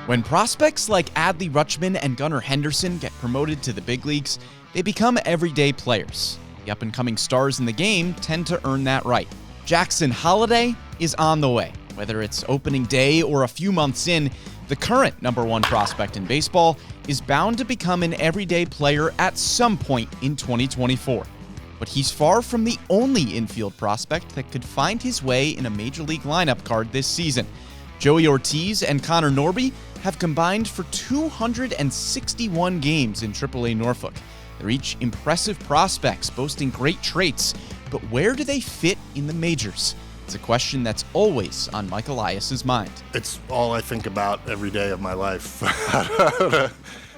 When prospects like Adley Rutschman and Gunnar Henderson get promoted to the big leagues, they become everyday players. The up-and-coming stars in the game tend to earn that right. Jackson Holliday is on the way. Whether it's opening day or a few months in, the current #1 prospect in baseball is bound to become an everyday player at some point in 2024. But he's far from the only infield prospect that could find his way in a major league lineup card this season. Joey Ortiz and Connor Norby have combined for 261 games in AAA Norfolk. They're each impressive prospects boasting great traits, but where do they fit in the majors? It's a question that's always on Mike Elias's mind. It's all I think about every day of my life.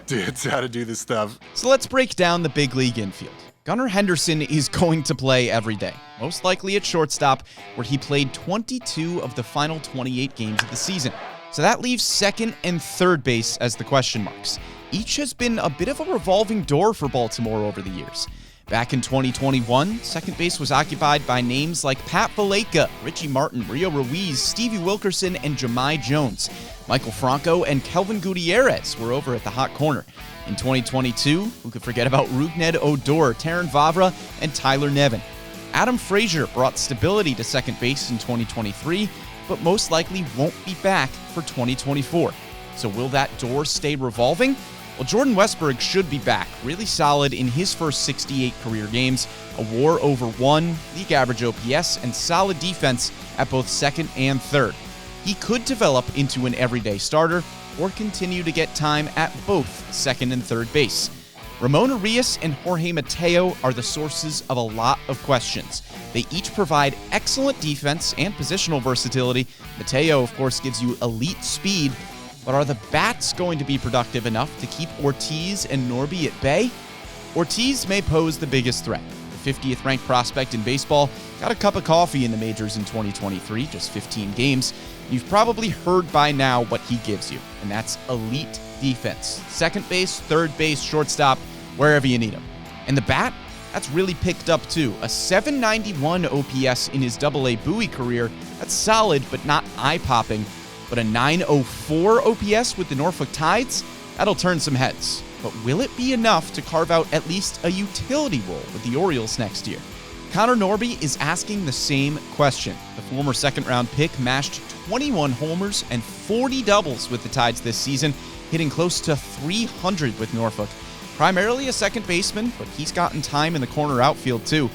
It's how to do this stuff. So let's break down the big league infield. Gunnar Henderson is going to play every day, most likely at shortstop, where he played 22 of the final 28 games of the season. So that leaves second and third base as the question marks. Each has been a bit of a revolving door for Baltimore over the years. Back in 2021, second base was occupied by names like Pat Valaika, Richie Martin, Rio Ruiz, Stevie Wilkerson, and Jahmai Jones. Michael Franco and Kelvin Gutierrez were over at the hot corner. In 2022, who could forget about Rougned Odor, Taron Vavra, and Tyler Nevin? Adam Frazier brought stability to second base in 2023, but most likely won't be back for 2024. So will that door stay revolving? Well, Jordan Westburg should be back, really solid in his first 68 career games, a WAR over 1, league average OPS, and solid defense at both second and third. He could develop into an everyday starter or continue to get time at both second and third base. Ramon Arias and Jorge Mateo are the sources of a lot of questions. They each provide excellent defense and positional versatility. Mateo, of course, gives you elite speed, but are the bats going to be productive enough to keep Ortiz and Norby at bay? Ortiz may pose the biggest threat. The 50th ranked prospect in baseball got a cup of coffee in the majors in 2023, just 15 games. You've probably heard by now what he gives you, and that's elite defense. Second base, third base, shortstop, wherever you need him. And the bat, that's really picked up too. A 791 OPS in his AA Bowie career, that's solid but not eye-popping. But a 904 OPS with the Norfolk Tides, that'll turn some heads. But will it be enough to carve out at least a utility role with the Orioles next year? Connor Norby is asking the same question. The former second-round pick mashed 21 homers and 40 doubles with the Tides this season, hitting close to 300 with Norfolk. Primarily a second baseman, but he's gotten time in the corner outfield too.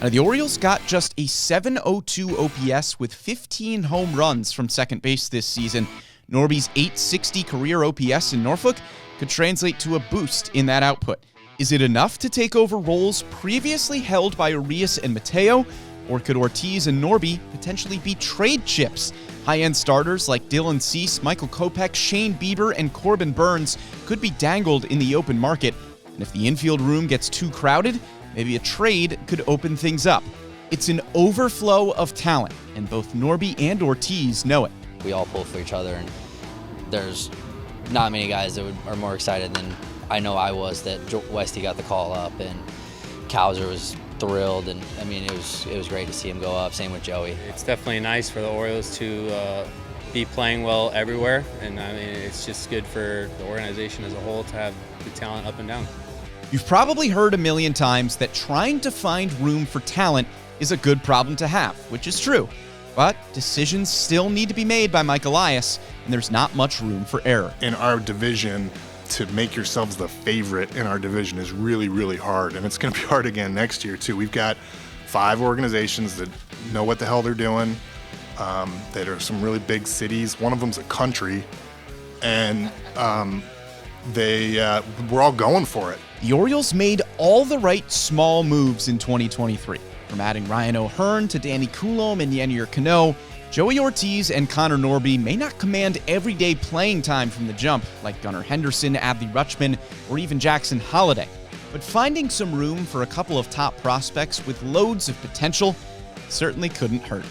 The Orioles got just a 702 OPS with 15 home runs from second base this season. Norby's 860 career OPS in Norfolk could translate to a boost in that output. Is it enough to take over roles previously held by Arias and Mateo? Or could Ortiz and Norby potentially be trade chips? High-end starters like Dylan Cease, Michael Kopech, Shane Bieber, and Corbin Burns could be dangled in the open market. And if the infield room gets too crowded, maybe a trade could open things up. It's an overflow of talent, and both Norby and Ortiz know it. We all pull for each other, and there's not many guys that are more excited than I know I was that Westy got the call up, and Cowser was thrilled, and I mean it was great to see him go up. Same with Joey. It's definitely nice for the Orioles to be playing well everywhere, and I mean it's just good for the organization as a whole to have the talent up and down. You've probably heard a million times that trying to find room for talent is a good problem to have, which is true. But decisions still need to be made by Mike Elias, and there's not much room for error. In our division, to make yourselves the favorite in our division is really, really hard. And it's going to be hard again next year, too. We've got 5 organizations that know what the hell they're doing, that are some really big cities. One of them's a country, and we're all going for it. The Orioles made all the right small moves in 2023. From adding Ryan O'Hearn to Danny Coulomb and Yennier Cano, Joey Ortiz and Connor Norby may not command everyday playing time from the jump like Gunnar Henderson, Adley Rutschman, or even Jackson Holliday. But finding some room for a couple of top prospects with loads of potential certainly couldn't hurt.